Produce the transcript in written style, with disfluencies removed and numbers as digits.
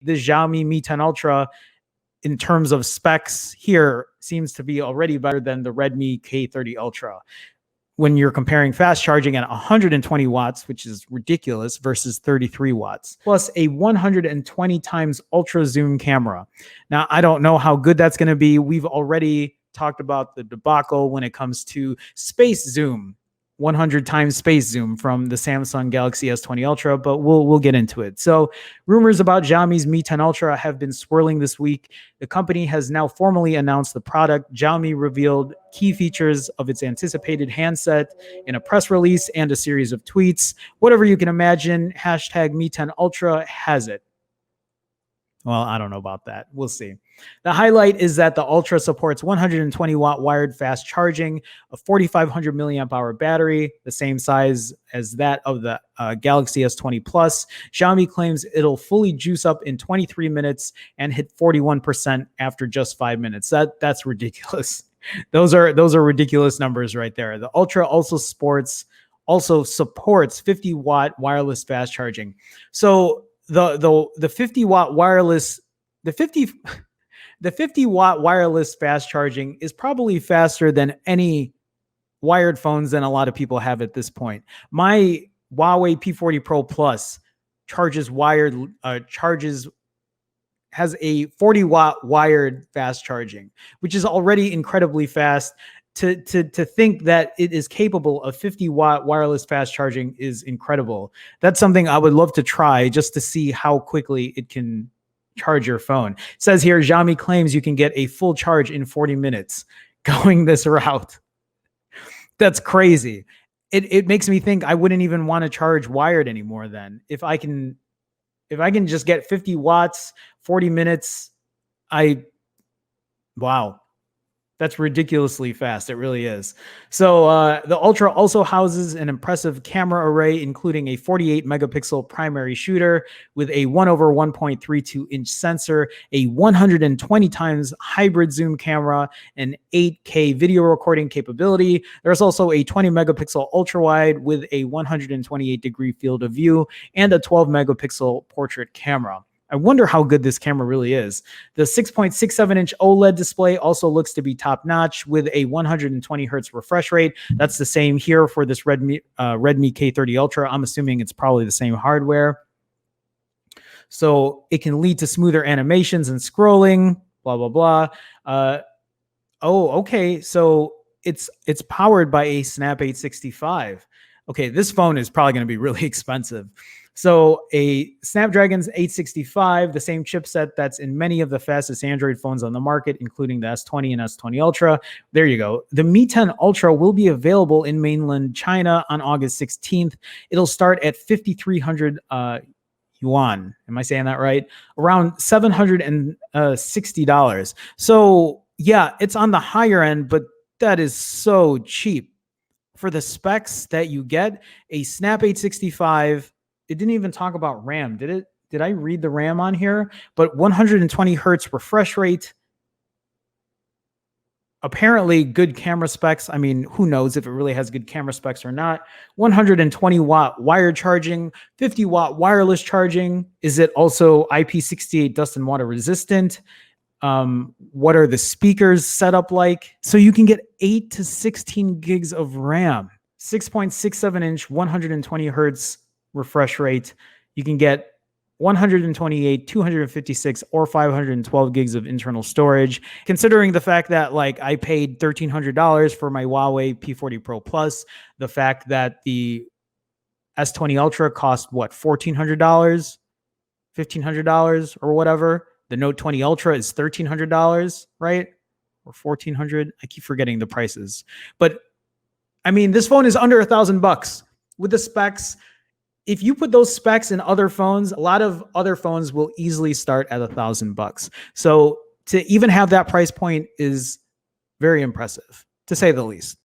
the Xiaomi Mi 10 Ultra in terms of specs here seems to be already better than the Redmi K30 Ultra. When you're comparing fast charging at 120 watts, which is ridiculous, versus 33 watts, plus a 120 times ultra zoom camera. Now, I don't know how good that's going to be. We've already talked about the debacle when it comes to space zoom, 100 times space zoom from the Samsung Galaxy S20 Ultra, but we'll get into it. So rumors about Xiaomi's Mi 10 Ultra have been swirling this week. The company has now formally announced the product. Xiaomi revealed key features of its anticipated handset in a press release and a series of tweets. Whatever you can imagine, hashtag Mi 10 Ultra has it. Well, I don't know about that. We'll see. The highlight is that the Ultra supports 120 watt wired fast charging, a 4,500 milliamp hour battery, the same size as that of the Galaxy S20 Plus. Xiaomi claims it'll fully juice up in 23 minutes and hit 41% after just 5 minutes. That's ridiculous. Those are ridiculous numbers right there. The Ultra also supports 50 watt wireless fast charging. So the 50 watt wireless, the 50 watt wireless fast charging is probably faster than any wired phones than a lot of people have at this point. My Huawei P40 Pro Plus has a 40 watt wired fast charging, which is already incredibly fast. To think that it is capable of 50 watt wireless fast charging is incredible. That's something I would love to try just to see how quickly it can charge your phone. It says here, Xiaomi claims you can get a full charge in 40 minutes going this route. That's crazy. It makes me think I wouldn't even want to charge wired anymore then. If I can just get 50 watts, 40 minutes, wow. That's ridiculously fast. It really is. So the Ultra also houses an impressive camera array, including a 48 megapixel primary shooter with a 1/1.32 inch sensor, a 120 times hybrid zoom camera, an 8K video recording capability. There's also a 20 megapixel ultra wide with a 128 degree field of view and a 12 megapixel portrait camera. I wonder how good this camera really is. The 6.67 inch OLED display also looks to be top notch with a 120 hertz refresh rate. That's the same here for this Redmi K30 Ultra. I'm assuming it's probably the same hardware. So it can lead to smoother animations and scrolling, blah, blah, blah. Okay. So it's powered by a Snap 865. Okay, this phone is probably going to be really expensive. So a Snapdragon's 865, the same chipset that's in many of the fastest Android phones on the market, including the S20 and S20 Ultra. There you go. The Mi 10 Ultra will be available in mainland China on August 16th. It'll start at 5,300 yuan. Am I saying that right? Around $760. So yeah, it's on the higher end, but that is so cheap. For the specs that you get, a Snap 865, it didn't even talk about RAM, did it? Did I read the RAM on here? But 120 hertz refresh rate. Apparently good camera specs. I mean, who knows if it really has good camera specs or not. 120 watt wired charging, 50 watt wireless charging. Is it also IP68 dust and water resistant? What are the speakers set up like? So you can get 8 to 16 gigs of RAM, 6.67 inch, 120 hertz refresh rate. You can get 128, 256, or 512 gigs of internal storage. Considering the fact that like I paid $1,300 for my Huawei P40 Pro Plus, the fact that the S20 Ultra cost what, $1,400, $1,500 or whatever. The Note 20 Ultra is $1,300, right? Or $1,400. I keep forgetting the prices. But I mean, this phone is under $1,000 with the specs. If you put those specs in other phones, a lot of other phones will easily start at $1,000. So to even have that price point is very impressive, to say the least.